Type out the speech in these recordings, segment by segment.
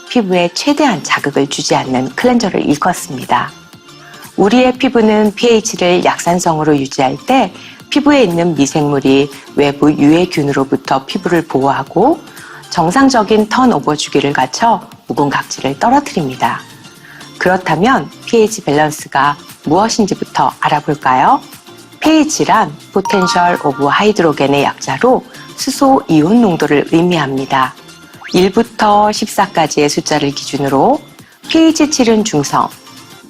피부에 최대한 자극을 주지 않는 클렌저를 일컫습니다. 우리의 피부는 pH를 약산성으로 유지할 때 피부에 있는 미생물이 외부 유해균으로부터 피부를 보호하고 정상적인 턴오버 주기를 갖춰 묵은 각질을 떨어뜨립니다. 그렇다면 pH 밸런스가 무엇인지부터 알아볼까요? pH란 Potential of Hydrogen의 약자로 수소 이온 농도를 의미합니다. 1부터 14까지의 숫자를 기준으로 pH 7은 중성,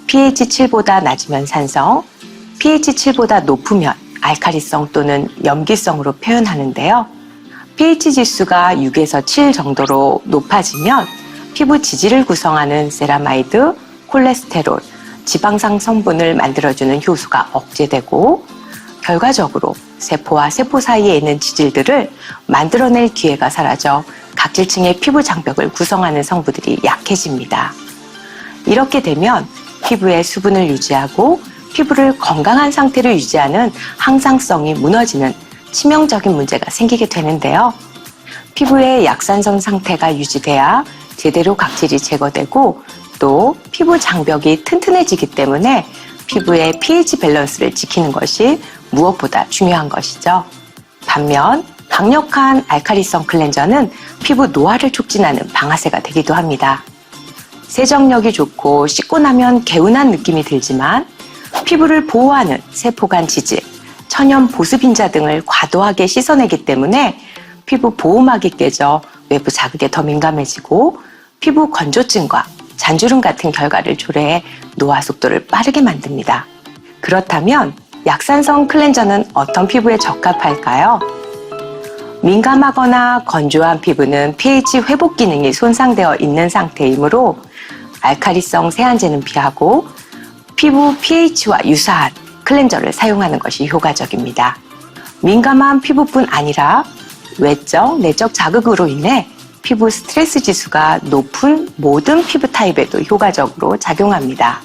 pH 7보다 낮으면 산성, pH 7보다 높으면 알칼리성 또는 염기성으로 표현하는데요. pH 지수가 6에서 7 정도로 높아지면 피부 지질을 구성하는 세라마이드, 콜레스테롤, 지방산 성분을 만들어주는 효소가 억제되고 결과적으로 세포와 세포 사이에 있는 지질들을 만들어낼 기회가 사라져 각질층의 피부 장벽을 구성하는 성분들이 약해집니다. 이렇게 되면 피부의 수분을 유지하고 피부를 건강한 상태로 유지하는 항상성이 무너지는 치명적인 문제가 생기게 되는데요. 피부의 약산성 상태가 유지돼야 제대로 각질이 제거되고 또 피부 장벽이 튼튼해지기 때문에 피부의 pH 밸런스를 지키는 것이 무엇보다 중요한 것이죠. 반면 강력한 알칼리성 클렌저는 피부 노화를 촉진하는 방아쇠가 되기도 합니다. 세정력이 좋고 씻고 나면 개운한 느낌이 들지만 피부를 보호하는 세포간 지질, 천연 보습인자 등을 과도하게 씻어내기 때문에 피부 보호막이 깨져 외부 자극에 더 민감해지고 피부 건조증과 잔주름 같은 결과를 초래해 노화 속도를 빠르게 만듭니다. 그렇다면 약산성 클렌저는 어떤 피부에 적합할까요? 민감하거나 건조한 피부는 pH 회복 기능이 손상되어 있는 상태이므로 알칼리성 세안제는 피하고 피부 pH와 유사한 클렌저를 사용하는 것이 효과적입니다. 민감한 피부뿐 아니라 외적, 내적 자극으로 인해 피부 스트레스 지수가 높은 모든 피부 타입에도 효과적으로 작용합니다.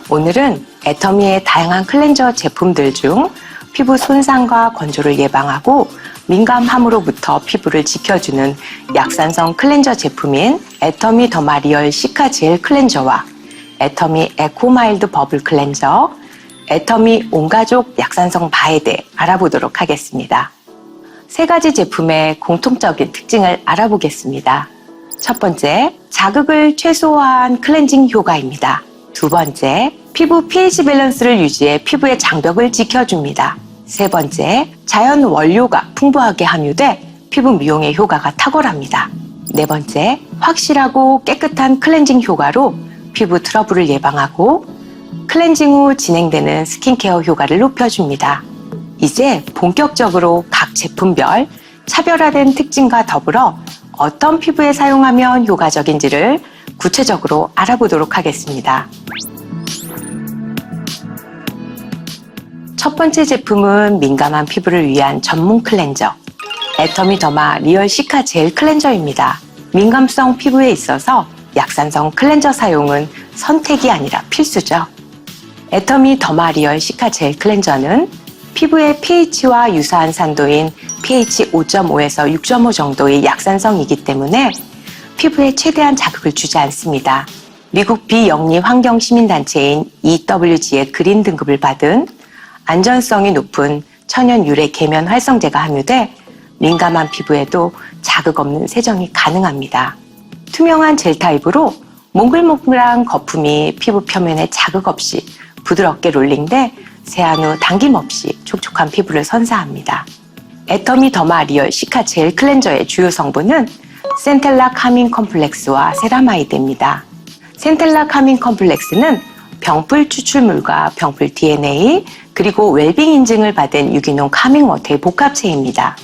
오늘은 애터미의 다양한 클렌저 제품들 중 피부 손상과 건조를 예방하고 민감함으로부터 피부를 지켜주는 약산성 클렌저 제품인 애터미 더마 리얼 시카 젤 클렌저와 애터미 에코 마일드 버블 클렌저, 애터미 온가족 약산성 바에 대해 알아보도록 하겠습니다. 세 가지 제품의 공통적인 특징을 알아보겠습니다. 첫 번째, 자극을 최소화한 클렌징 효과입니다. 두 번째, 피부 pH 밸런스를 유지해 피부의 장벽을 지켜줍니다. 세 번째, 자연 원료가 풍부하게 함유돼 피부 미용의 효과가 탁월합니다. 네 번째, 확실하고 깨끗한 클렌징 효과로 피부 트러블을 예방하고 클렌징 후 진행되는 스킨케어 효과를 높여줍니다. 이제 본격적으로 각 제품별 차별화된 특징과 더불어 어떤 피부에 사용하면 효과적인지를 구체적으로 알아보도록 하겠습니다. 첫 번째 제품은 민감한 피부를 위한 전문 클렌저, 애터미 더마 리얼 시카 젤 클렌저입니다. 민감성 피부에 있어서 약산성 클렌저 사용은 선택이 아니라 필수죠. 애터미 더마 리얼 시카 젤 클렌저는 피부의 pH와 유사한 산도인 pH 5.5에서 6.5 정도의 약산성이기 때문에 피부에 최대한 자극을 주지 않습니다. 미국 비영리 환경 시민단체인 EWG의 그린 등급을 받은 안전성이 높은 천연 유래 계면 활성제가 함유돼 민감한 피부에도 자극 없는 세정이 가능합니다. 투명한 젤 타입으로 몽글몽글한 거품이 피부 표면에 자극 없이 부드럽게 롤링돼 세안 후 당김 없이 촉촉한 피부를 선사합니다. 애터미 더마 리얼 시카 젤 클렌저의 주요 성분은 센텔라 카민 컴플렉스와 세라마이드입니다. 센텔라 카민 컴플렉스는 병풀 추출물과 병풀 DNA 그리고 웰빙 인증을 받은 유기농 카밍 워터의 복합체입니다.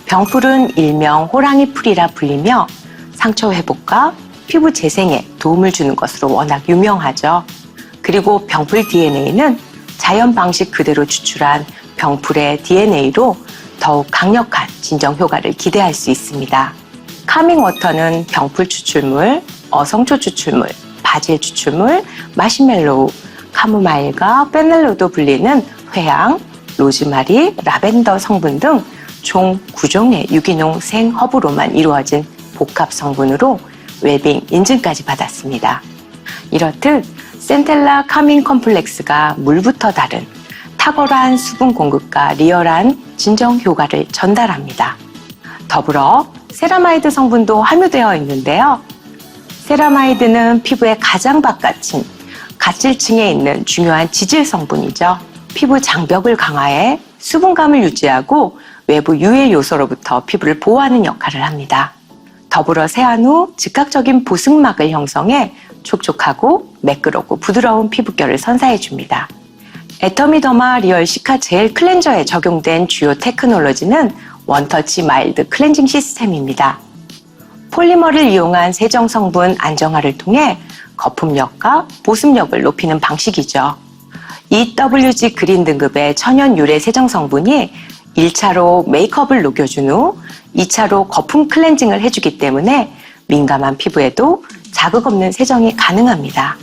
병풀은 일명 호랑이 풀이라 불리며 상처 회복과 피부 재생에 도움을 주는 것으로 워낙 유명하죠. 그리고 병풀 DNA는 자연 방식 그대로 추출한 병풀의 DNA로 더욱 강력한 진정 효과를 기대할 수 있습니다. 카밍 워터는 병풀 추출물, 어성초 추출물, 바질 추출물, 마시멜로우, 카모마일과 페넬로도 불리는 회향, 로즈마리, 라벤더 성분 등 총 9종의 유기농 생허브로만 이루어진 복합 성분으로 웰빙 인증까지 받았습니다. 이렇듯 센텔라 카밍 컴플렉스가 물부터 다른 탁월한 수분 공급과 리얼한 진정 효과를 전달합니다. 더불어 세라마이드 성분도 함유되어 있는데요. 세라마이드는 피부의 가장 바깥층, 각질층에 있는 중요한 지질 성분이죠. 피부 장벽을 강화해 수분감을 유지하고 외부 유해 요소로부터 피부를 보호하는 역할을 합니다. 더불어 세안 후 즉각적인 보습막을 형성해 촉촉하고 매끄럽고 부드러운 피부결을 선사해 줍니다. 애터미더마 리얼 시카 젤 클렌저에 적용된 주요 테크놀로지는 원터치 마일드 클렌징 시스템입니다. 폴리머를 이용한 세정 성분 안정화를 통해 거품력과 보습력을 높이는 방식이죠. EWG 그린 등급의 천연 유래 세정 성분이 1차로 메이크업을 녹여준 후 2차로 거품 클렌징을 해주기 때문에 민감한 피부에도 자극 없는 세정이 가능합니다.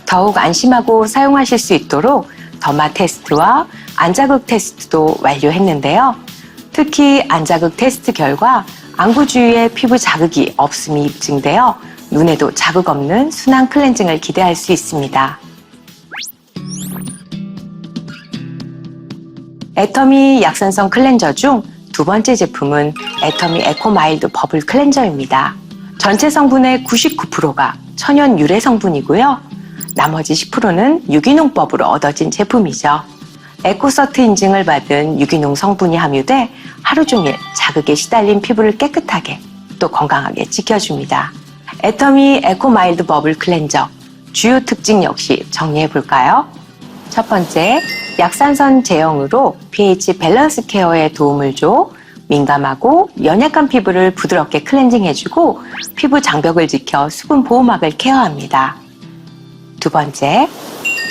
더욱 안심하고 사용하실 수 있도록 더마 테스트와 안자극 테스트도 완료했는데요. 특히 안자극 테스트 결과 안구 주위에 피부 자극이 없음이 입증되어 눈에도 자극 없는 순한 클렌징을 기대할 수 있습니다. 애터미 약산성 클렌저 중 두 번째 제품은 애터미 에코 마일드 버블 클렌저입니다. 전체 성분의 99%가 천연 유래 성분이고요. 나머지 10%는 유기농법으로 얻어진 제품이죠. 에코서트 인증을 받은 유기농 성분이 함유돼 하루 종일 자극에 시달린 피부를 깨끗하게 또 건강하게 지켜줍니다. 애터미 에코 마일드 버블 클렌저 주요 특징 역시 정리해 볼까요? 첫 번째, 약산선 제형으로 pH 밸런스 케어에 도움을 줘 민감하고 연약한 피부를 부드럽게 클렌징해주고 피부 장벽을 지켜 수분 보호막을 케어합니다. 두 번째,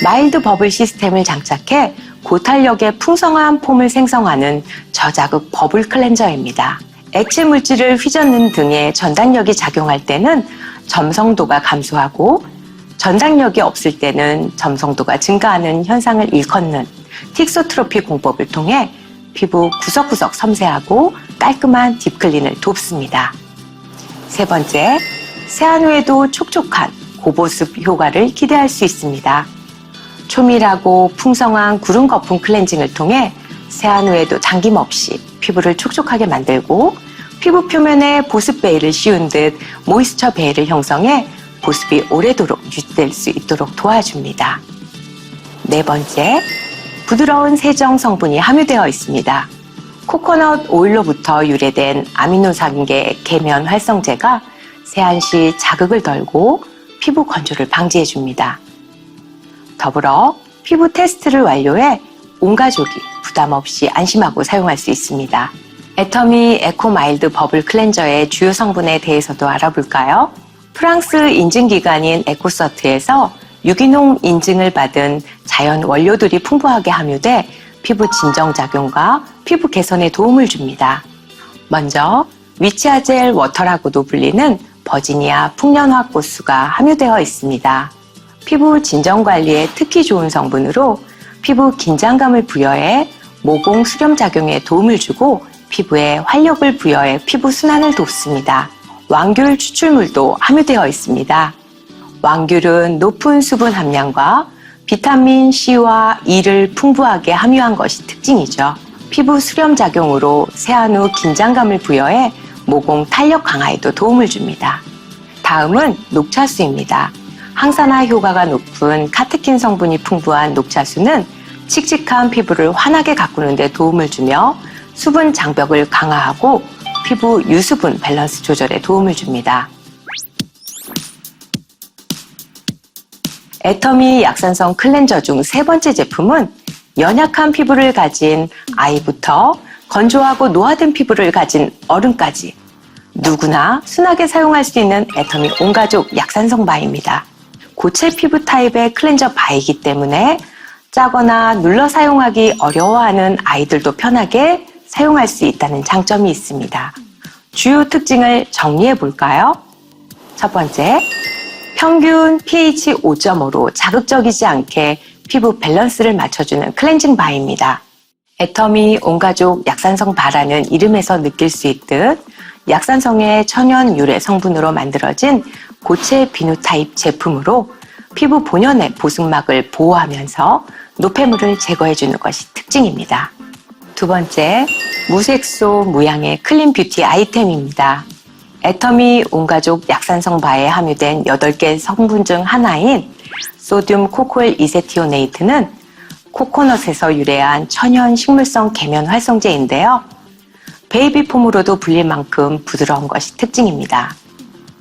마일드 버블 시스템을 장착해 고탄력의 풍성한 폼을 생성하는 저자극 버블 클렌저입니다. 액체 물질을 휘젓는 등의 전단력이 작용할 때는 점성도가 감소하고 전단력이 없을 때는 점성도가 증가하는 현상을 일컫는 틱소트로피 공법을 통해 피부 구석구석 섬세하고 깔끔한 딥클린을 돕습니다. 세 번째, 세안 후에도 촉촉한 고보습 효과를 기대할 수 있습니다. 초밀하고 풍성한 구름 거품 클렌징을 통해 세안 후에도 잠김 없이 피부를 촉촉하게 만들고 피부 표면에 보습 베일을 씌운 듯 모이스처 베일을 형성해 보습이 오래도록 유지될 수 있도록 도와줍니다. 네 번째, 부드러운 세정 성분이 함유되어 있습니다. 코코넛 오일로부터 유래된 아미노산계 계면 활성제가 세안 시 자극을 덜고 피부 건조를 방지해줍니다. 더불어 피부 테스트를 완료해 온 가족이 부담 없이 안심하고 사용할 수 있습니다. 애터미 에코 마일드 버블 클렌저의 주요 성분에 대해서도 알아볼까요? 프랑스 인증기관인 에코서트에서 유기농 인증을 받은 자연 원료들이 풍부하게 함유돼 피부 진정작용과 피부 개선에 도움을 줍니다. 먼저 위치아젤 워터라고도 불리는 버지니아 풍년화꽃수가 함유되어 있습니다. 피부 진정관리에 특히 좋은 성분으로 피부 긴장감을 부여해 모공 수렴 작용에 도움을 주고 피부에 활력을 부여해 피부 순환을 돕습니다. 왕귤 추출물도 함유되어 있습니다. 왕귤은 높은 수분 함량과 비타민 C와 E를 풍부하게 함유한 것이 특징이죠. 피부 수렴 작용으로 세안 후 긴장감을 부여해 모공 탄력 강화에도 도움을 줍니다. 다음은 녹차수입니다. 항산화 효과가 높은 카테킨 성분이 풍부한 녹차수는 칙칙한 피부를 환하게 가꾸는 데 도움을 주며 수분 장벽을 강화하고 피부 유수분 밸런스 조절에 도움을 줍니다. 애터미 약산성 클렌저 중 세 번째 제품은 연약한 피부를 가진 아이부터 건조하고 노화된 피부를 가진 어른까지 누구나 순하게 사용할 수 있는 애터미 온가족 약산성 바입니다. 고체 피부 타입의 클렌저 바이기 때문에 짜거나 눌러 사용하기 어려워하는 아이들도 편하게 사용할 수 있다는 장점이 있습니다. 주요 특징을 정리해 볼까요? 첫 번째, 평균 pH 5.5로 자극적이지 않게 피부 밸런스를 맞춰주는 클렌징 바입니다. 애터미 온가족 약산성 바라는 이름에서 느낄 수 있듯 약산성의 천연 유래 성분으로 만들어진 고체 비누 타입 제품으로 피부 본연의 보습막을 보호하면서 노폐물을 제거해주는 것이 특징입니다. 두 번째, 무색소 무향의 클린 뷰티 아이템입니다. 애터미 온가족 약산성 바에 함유된 8개 성분 중 하나인 소듐 코코일 이세티오네이트는 코코넛에서 유래한 천연 식물성 계면 활성제인데요. 베이비 폼으로도 불릴 만큼 부드러운 것이 특징입니다.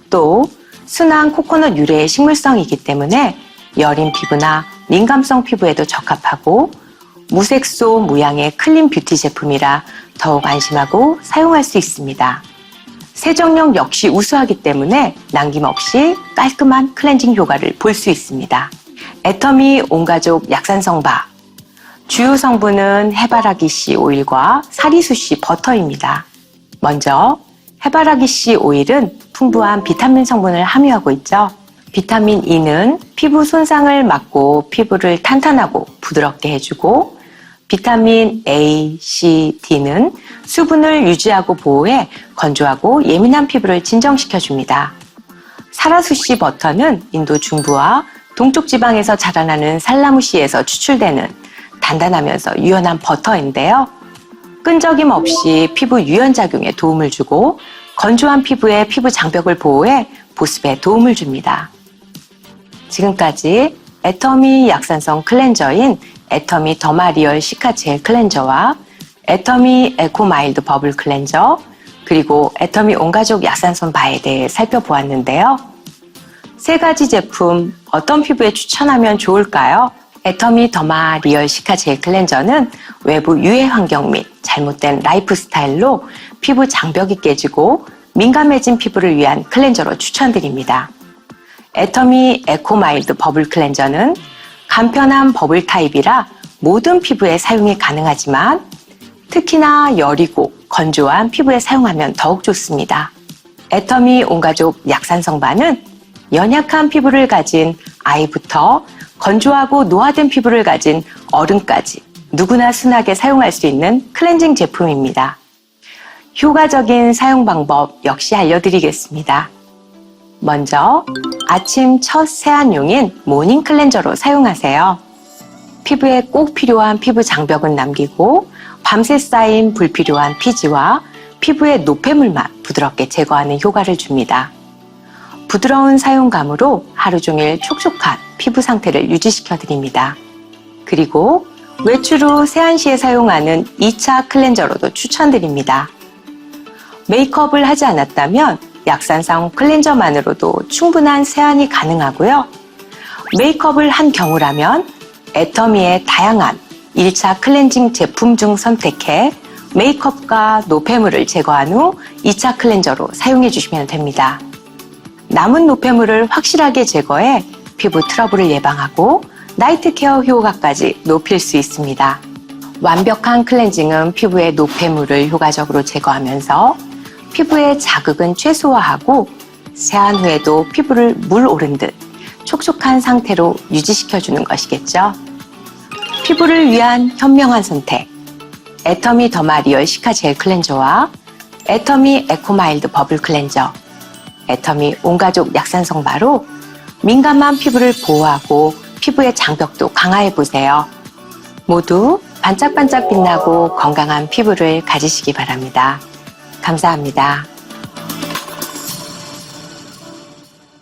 또 순한 코코넛 유래의 식물성이기 때문에 여린 피부나 민감성 피부에도 적합하고 무색소 무향의 클린 뷰티 제품이라 더욱 안심하고 사용할 수 있습니다. 세정력 역시 우수하기 때문에 남김없이 깔끔한 클렌징 효과를 볼 수 있습니다. 애터미 온가족 약산성 바. 주요 성분은 해바라기 씨 오일과 사리수 씨 버터입니다. 먼저 해바라기 씨 오일은 풍부한 비타민 성분을 함유하고 있죠. 비타민 E는 피부 손상을 막고 피부를 탄탄하고 부드럽게 해주고, 비타민 A, C, D는 수분을 유지하고 보호해 건조하고 예민한 피부를 진정시켜줍니다. 사라수씨 버터는 인도 중부와 동쪽 지방에서 자라나는 살라무씨에서 추출되는 단단하면서 유연한 버터인데요. 끈적임 없이 피부 유연작용에 도움을 주고 건조한 피부의 피부 장벽을 보호해 보습에 도움을 줍니다. 지금까지 애터미 약산성 클렌저인 애터미 더마리얼 시카 젤 클렌저와 애터미 에코 마일드 버블 클렌저, 그리고 애터미 온가족 약산성 바에 대해 살펴보았는데요. 세 가지 제품 어떤 피부에 추천하면 좋을까요? 애터미 더마 리얼 시카 젤 클렌저는 외부 유해 환경 및 잘못된 라이프 스타일로 피부 장벽이 깨지고 민감해진 피부를 위한 클렌저로 추천드립니다. 애터미 에코 마일드 버블 클렌저는 간편한 버블 타입이라 모든 피부에 사용이 가능하지만 특히나 여리고 건조한 피부에 사용하면 더욱 좋습니다. 애터미 온가족 약산성 바는 연약한 피부를 가진 아이부터 건조하고 노화된 피부를 가진 어른까지 누구나 순하게 사용할 수 있는 클렌징 제품입니다. 효과적인 사용 방법 역시 알려드리겠습니다. 먼저 아침 첫 세안용인 모닝 클렌저로 사용하세요. 피부에 꼭 필요한 피부 장벽은 남기고 밤새 쌓인 불필요한 피지와 피부의 노폐물만 부드럽게 제거하는 효과를 줍니다. 부드러운 사용감으로 하루 종일 촉촉한 피부 상태를 유지시켜 드립니다. 그리고 외출 후 세안 시에 사용하는 2차 클렌저로도 추천드립니다. 메이크업을 하지 않았다면 약산성 클렌저만으로도 충분한 세안이 가능하고요. 메이크업을 한 경우라면 애터미의 다양한 1차 클렌징 제품 중 선택해 메이크업과 노폐물을 제거한 후 2차 클렌저로 사용해 주시면 됩니다. 남은 노폐물을 확실하게 제거해 피부 트러블을 예방하고 나이트 케어 효과까지 높일 수 있습니다. 완벽한 클렌징은 피부의 노폐물을 효과적으로 제거하면서 피부의 자극은 최소화하고 세안 후에도 피부를 물 오른 듯 촉촉한 상태로 유지시켜주는 것이겠죠. 피부를 위한 현명한 선택, 애터미 더마 리얼 시카 젤 클렌저와 애터미 에코 마일드 버블 클렌저, 애터미 온가족 약산성 바로 민감한 피부를 보호하고 피부의 장벽도 강화해 보세요. 모두 반짝반짝 빛나고 건강한 피부를 가지시기 바랍니다. 감사합니다.